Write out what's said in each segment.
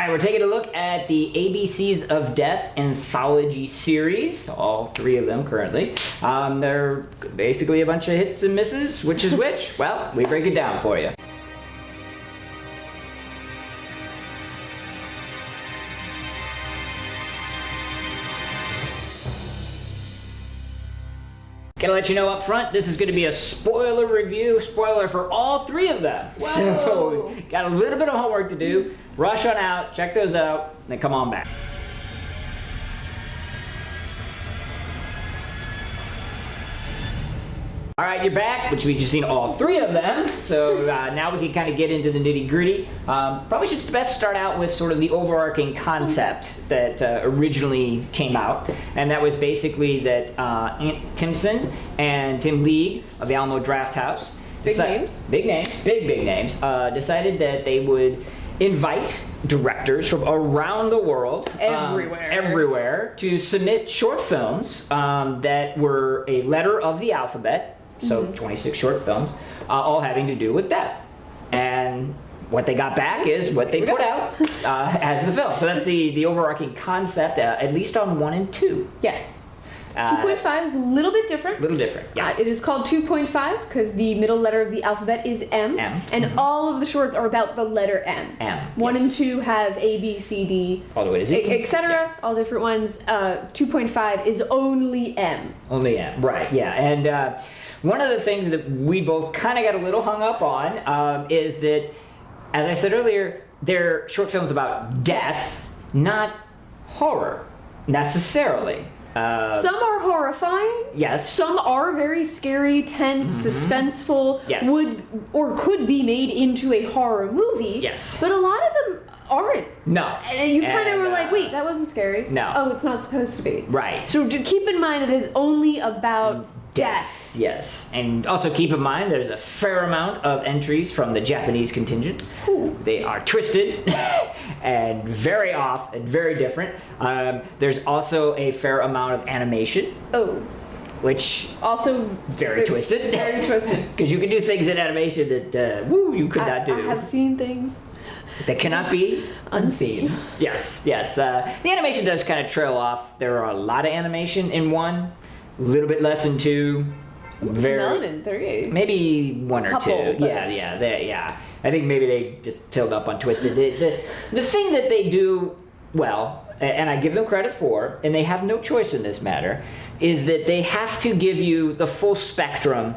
right, we're taking a look at the ABCs of Death Anthology series, all 3 of them currently. They're basically a bunch of hits and misses. Which is which? Well, we break it down for you. Gonna let you know up front, this is gonna be a spoiler review, spoiler for all 3 of them. Whoa. So, got a little bit of homework to do. Rush on out, check those out, then come on back. All right, you're back, which means you've seen all 3 of them. So now we can kind of get into the nitty gritty. Probably should best start out with sort of the overarching concept that originally came out. And that was basically that Ant Timpson and Tim League of the Alamo Drafthouse. Big names, big names, decided that they would invite directors from around the world, everywhere, to submit short films that were a letter of the alphabet. So 26 short films, all having to do with death. And what they got back is what they put out as the film. So that's the overarching concept, at least on 1 and 2. Yes. 2.5 is a little bit different. Yeah. It is called 2.5 because the middle letter of the alphabet is M. And all of the shorts are about the letter M. 1 and 2 have A, B, C, D, all the way to Z, etc. All different ones. 2.5 is only M. Only M, right? Yeah. And one of the things that we both kind of got a little hung up on is that, as I said earlier, they're short films about death, not horror necessarily. Some are horrifying. Yes. Some are very scary, tense, suspenseful. Yes. Would or could be made into a horror movie. Yes. But a lot of them aren't. No. And you kind of were like, wait, that wasn't scary. No. Oh, it's not supposed to be. Right. So keep in mind it is only about death. Yes. And also keep in mind there's a fair amount of entries from the Japanese contingent. Ooh. They are twisted and very off and very different. There's also a fair amount of animation. Oh. Which also very twisted. Very twisted. Because you can do things in animation that you could not do. I have seen things that cannot be unseen. Yes. The animation does kind of trail off. There are a lot of animation in 1, a little bit less in 2. None in 3. Maybe 1 or 2. But... Yeah. I think maybe they just filled up on twisted. The thing that they do well, and I give them credit for, and they have no choice in this matter, is that they have to give you the full spectrum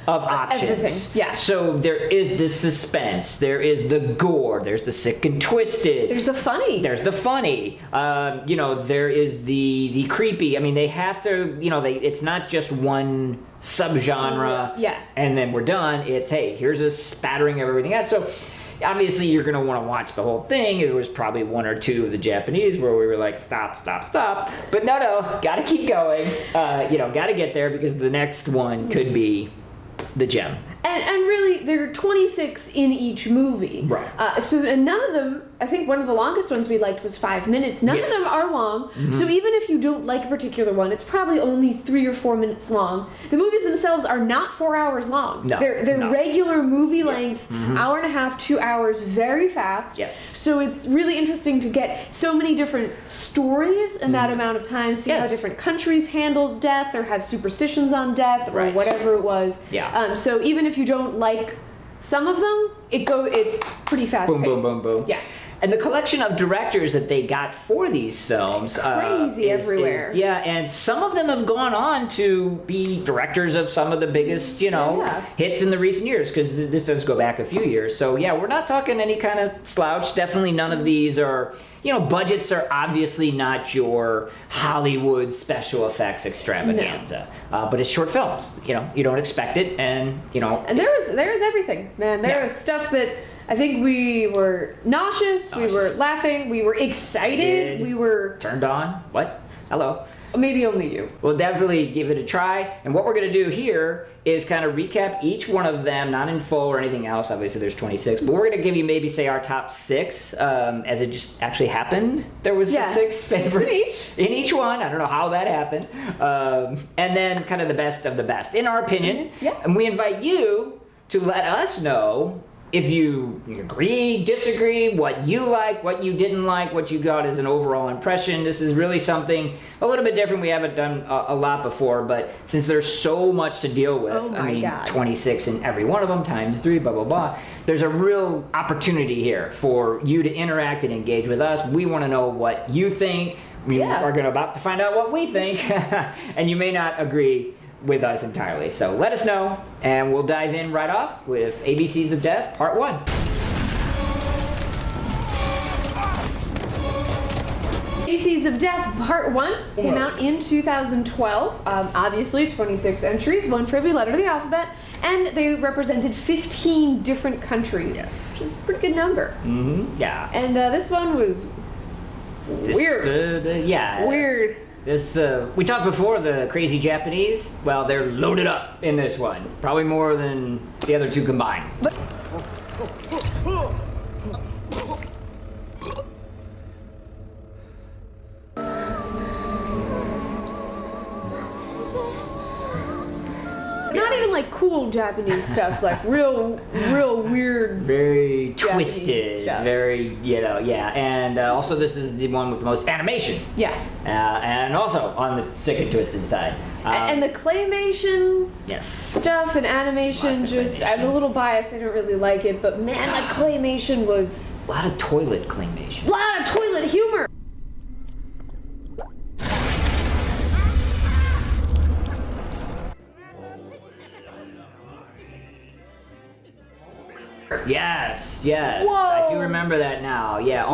of options. Everything, yeah. So there is the suspense, there is the gore, there's the sick and twisted. There's the funny. There is the creepy. I mean, they have to, it's not just one subgenre and then we're done. It's, hey, here's a spattering of everything else. So obviously you're going to want to watch the whole thing. It was probably 1 or 2 of the Japanese where we were like, stop. But no, got to keep going. Got to get there because the next one could be the gem. And really, there are 26 in each movie. Right. And none of them, I think one of the longest ones we liked was 5 minutes. None of them are long. So even if you don't like a particular one, it's probably only 3 or 4 minutes long. The movies themselves are not 4 hours long. No. They're regular movie length, hour and a half, 2 hours, very fast. Yes. So it's really interesting to get so many different stories in that amount of time, see how different countries handle death or have superstitions on death or whatever it was. Yeah. So even if you don't like some of them, it's pretty fast paced. Boom. Yeah. And the collection of directors that they got for these films crazy everywhere. And some of them have gone on to be directors of some of the biggest, hits in the recent years, because this does go back a few years. So yeah, we're not talking any kind of slouch. Definitely none of these are, budgets are obviously not your Hollywood special effects extravaganza. No. But it's short films. You don't expect it, and And there is everything, man. There is stuff that I think we were nauseous, we were laughing, we were excited, we were... Turned on? What? Hello? Maybe only you. We'll definitely give it a try. And what we're going to do here is kind of recap each one of them, not in full or anything else. Obviously, there's 26. But we're going to give you maybe, say, our top 6 as it just actually happened. There was 6 favorites in each one. I don't know how that happened. And then kind of the best of the best, in our opinion. Yeah. And we invite you to let us know if you agree, disagree, what you like, what you didn't like, what you got as an overall impression. This is really something a little bit different. We haven't done a lot before, but since there's so much to deal with, oh my God. 26 in every one of them times 3, blah, blah, blah. There's a real opportunity here for you to interact and engage with us. We want to know what you think. We are about to find out what we think, and you may not agree with us entirely. So let us know, and we'll dive in right off with ABCs of Death Part 1. ABCs of Death Part 1 came out in 2012. Obviously 26 entries, one for every letter of the alphabet, and they represented 15 different countries. Yes. Which is a pretty good number. Mm-hmm. Yeah. And this one was weird. Weird. This, we talked before, the crazy Japanese. Well, they're loaded up in this one. Probably more than the other two combined. But not even like cool Japanese stuff, like real weird. Very Japanese twisted, stuff. very, and also this is the one with the most animation. Yeah. And also on the sick and twisted side. And the claymation stuff and animation, Lots of claymation. I'm a little biased, I don't really like it, but man, the claymation was... A lot of toilet claymation. A lot of toilet humor! Yes. Whoa. I do remember that now. Yeah,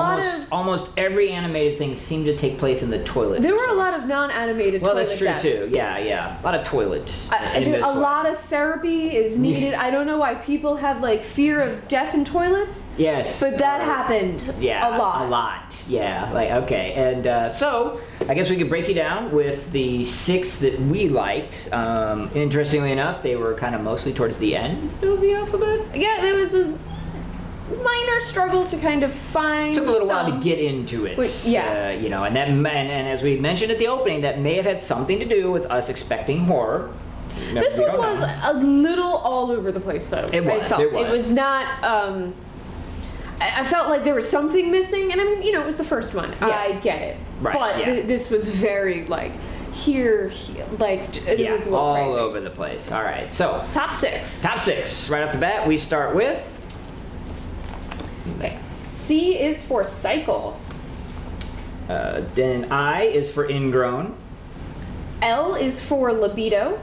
almost every animated thing seemed to take place in the toilet. There were a lot of non-animated well, toilet that's true deaths. too. Yeah. A lot of toilet. A lot of therapy is needed. I don't know why people have like fear of death in toilets. Yes. But that happened a lot. A lot. Yeah. Like, okay. And so I guess we could break you down with the 6 that we liked. Interestingly enough, they were kind of mostly towards the end of the alphabet. Yeah, there was a minor struggle to kind of find. Took a little while to get into it. And as we mentioned at the opening, that may have had something to do with us expecting horror. This one was a little all over the place, though. It was. It was not. I felt like there was something missing, and I mean, it was the first one. Yeah. I get it, right, but this was very like here, like it was a little all crazy. over the place. All right, so top 6. Top 6 right off the bat. We start with. Okay. C is for cycle. Then I is for ingrown. L is for libido.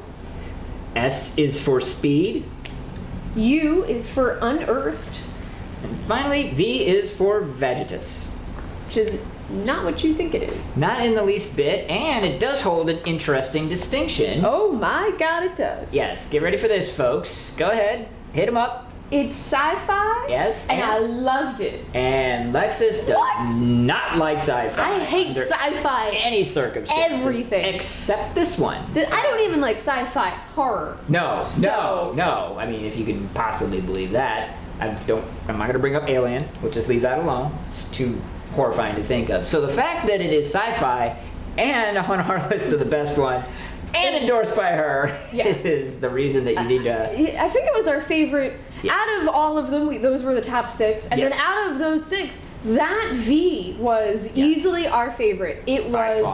S is for speed. U is for unearthed. And finally, V is for vegetus. Which is not what you think it is. Not in the least bit, and it does hold an interesting distinction. Oh my God, it does. Yes, get ready for this, folks. Go ahead, hit them up. It's sci-fi. Yes. And I loved it. And Lexus does not like sci-fi. I hate sci-fi. Any circumstances. Everything. Except this one. I don't even like sci-fi horror. No. I mean, if you can possibly believe that. I'm not going to bring up Alien. Let's just leave that alone. It's too horrifying to think of. So the fact that it is sci-fi and on our list of the best one and endorsed by her is the reason that you need to... I think it was our favorite. Yeah. Out of all of them, those were the top 6. And then out of those 6, that V was easily our favorite. It was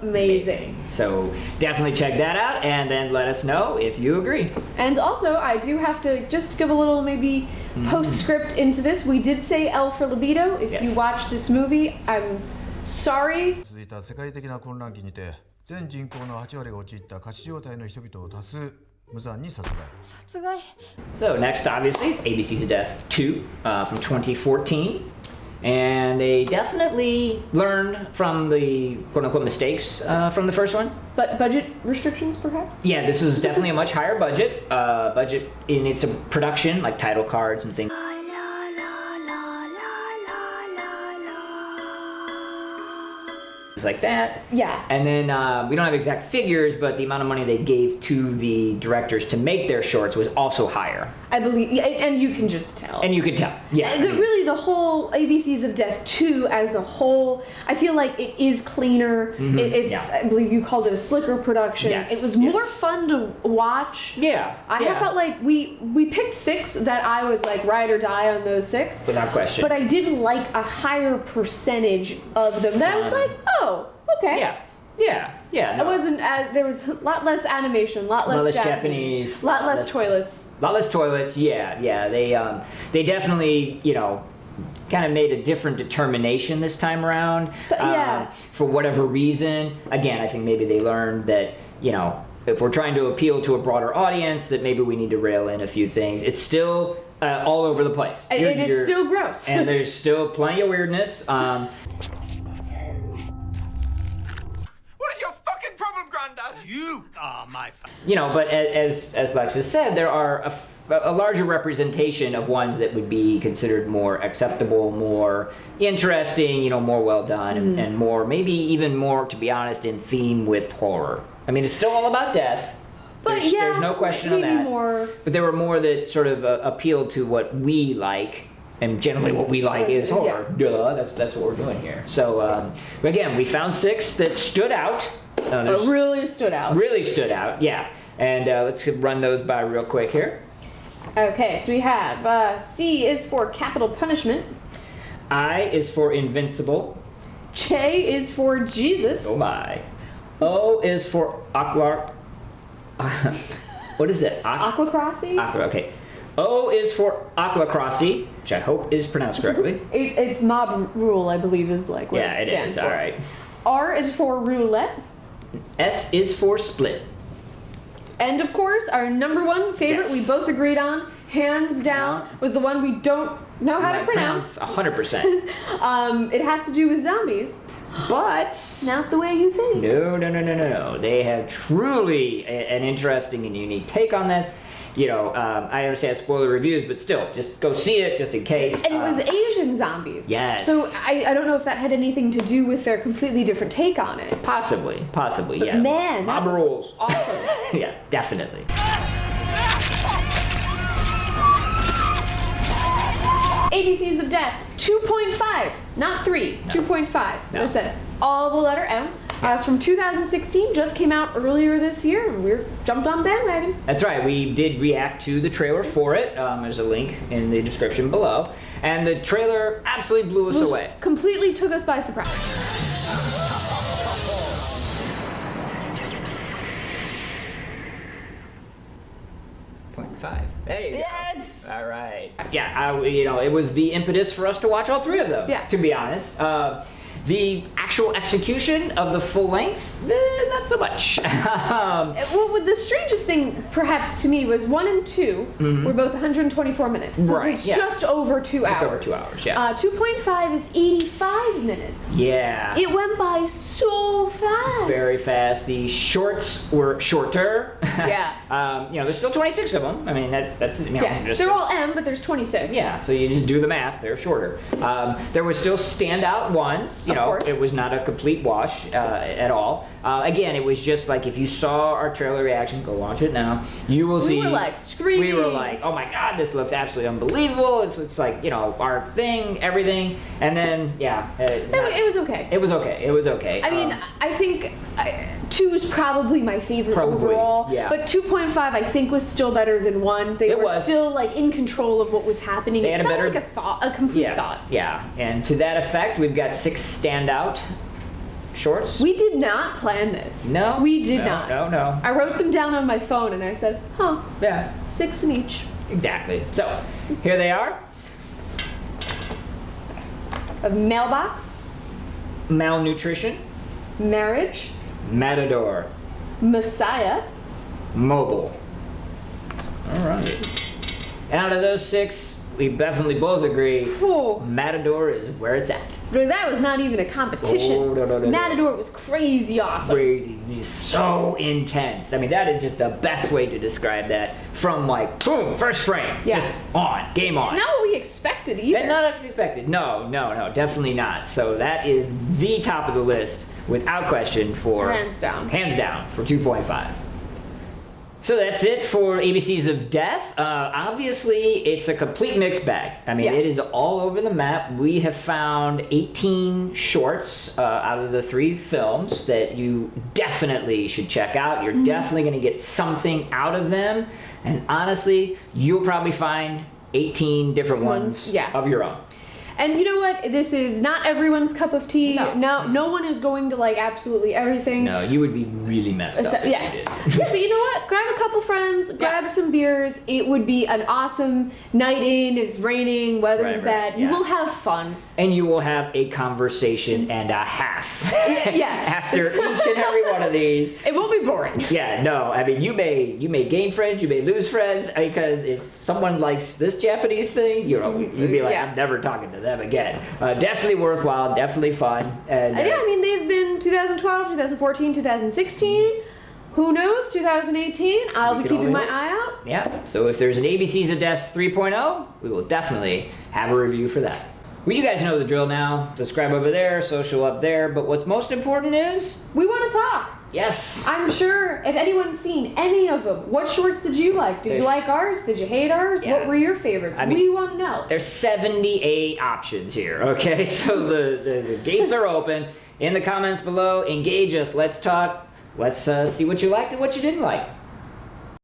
amazing. So definitely check that out and then let us know if you agree. And also, I do have to just give a little maybe postscript into this. We did say L for libido. If you watch this movie, I'm sorry. 続いた世界的な混乱期にて全人口の8割が陥った仮死状態の人々を多数無残に殺害。 So next, obviously, is ABCs of Death 2 from 2014. And they definitely learned from the quote-unquote mistakes from the first one. But budget restrictions, perhaps? Yeah, this was definitely a much higher budget. Budget in its production, like title cards and things. like that. Yeah. And then we don't have exact figures, but the amount of money they gave to the directors to make their shorts was also higher. I believe, and you can just tell. And you could tell, yeah. Really, the whole ABCs of Death 2 as a whole, I feel like it is cleaner. It's, I believe you called it a slicker production. Yes, it was more fun to watch. Yeah. I felt like we picked 6 that I was like ride or die on those 6. Without question. But I did like a higher percentage of them that I was like, oh, okay. Yeah. It wasn't there was a lot less animation, a lot less Japanese, a lot less toilets. A lot less toilets, yeah. They definitely, kind of made a different determination this time around. So, for whatever reason. Again, I think maybe they learned that, if we're trying to appeal to a broader audience, that maybe we need to rail in a few things. It's still all over the place. And it's still gross. And there's still plenty of weirdness. What is your fucking problem, Grandad? You are my but as Lexus said, there are a larger representation of ones that would be considered more acceptable, more interesting, more well done, and more, maybe even more, to be honest, in theme with horror. I mean, it's still all about death. But there's no question on that. More. But there were more that sort of appealed to what we like, and generally what we like is horror. Duh, that's what we're doing here. So again, we found 6 that stood out. Really stood out. Really stood out, yeah. And let's run those by real quick here. Okay, so we have C is for Capital Punishment. I is for Invincible. J is for Jesus. Oh my. O is for Aqular. What is it? Aquacrossy? Okay. O is for Aquacrossy, which I hope is pronounced correctly. It's mob rule, I believe, is like what it stands for. All right. R is for Roulette. S is for Split. And of course, our number 1 favorite, Yes. we both agreed on, hands down, was the one we don't know how to pronounce. 100%. It has to do with zombies. But Not the way you think. No. They have truly an interesting and unique take on this. I understand spoiler reviews, but still, just go see it just in case. And it was Asian zombies. Yes. So I don't know if that had anything to do with their completely different take on it. Possibly, But yeah. man, Mob that was rules. Awesome. Yeah, definitely. ABCs of Death, 2.5, not 3, 2.5. No. I said all the letter M. It's from 2016, just came out earlier this year, and we jumped on bandwagon. That's right. We did react to the trailer for it. There's a link in the description below. And the trailer absolutely blew us away. Completely took us by surprise. .5. There you go. Yes! All right. Yeah, it was the impetus for us to watch all 3 of them. Yeah. To be honest, the actual execution of the full length, not so much. Well, the strangest thing, perhaps to me, was 1 and 2 were both 124 minutes. So Right, it's yeah. just over 2 hours. Just over 2 hours, yeah. 2.5 is 85 minutes. Yeah. It went by so fast. Very fast. The shorts were shorter. Yeah. There's still 26 of them. I mean, that's Yeah, just they're all M, but there's 26. Yeah, so you just do the math. They're shorter. There were still standout ones. Of course. It was not a complete wash at all. Again, it was just like if you saw our trailer reaction, go watch it now. You will see. We were like screaming. We were like, oh my god, this looks absolutely unbelievable. It's like our thing, everything. And then It was okay. It was okay. It was okay. I mean, I think 2 is probably my favorite overall. Yeah. But 2.5 I think was still better than 1. They were still like in control of what was happening. They It had felt a better- like a complete thought. Yeah. And to that effect, we've got 6 standout shorts. We did not plan this. No. We did not. No. I wrote them down on my phone and I said, Yeah. 6 in each. Exactly. So here they are. A mailbox, Malnutrition, marriage, Matador, Messiah. Mobile. All right. And out of those 6, we definitely both agree Oh, Matador is where it's at. that was not even a competition. Oh, no. Matador was crazy awesome. Crazy. He's so intense. I mean, that is just the best way to describe that. From like, boom, first frame. Yeah. Just on. Game on. Not what we expected either. Not as expected. No, definitely not. So that is the top of the list without question for Hands down. Hands down for 2.5. So that's it for ABCs of Death. Obviously, it's a complete mixed bag. I mean, it is all over the map. We have found 18 shorts out of the 3 films that you definitely should check out. You're definitely going to get something out of them. And honestly, you'll probably find 18 different ones of your own. And you know what? This is not everyone's cup of tea. No one is going to like absolutely everything. No, you would be really messed up if you did. Yeah, but you know what? Grab a couple friends, grab some beers. It would be an awesome night in. It's raining, weather's bad. You will have fun. And you will have a conversation and a half. After each and every one of these. It won't be boring. Yeah, no. I mean, you may gain friends, you may lose friends, because if someone likes this Japanese thing, you'd be like, I'm never talking to them again. Definitely worthwhile, definitely fun. And I mean, they've been 2012, 2014, 2016. Who knows? 2018. I'll be keeping my eye out. Yeah. So if there's an ABCs of Death 3.0, we will definitely have a review for that. Well, you guys know the drill now. Subscribe over there, social up there. But what's most important is we want to talk. Yes. I'm sure if anyone's seen any of them, what shorts did you like? Did you like ours? Did you hate ours? What were your favorites? We want to know. There's 78 options here, okay? So the gates are open. In the comments below, engage us. Let's talk. Let's see what you liked and what you didn't like.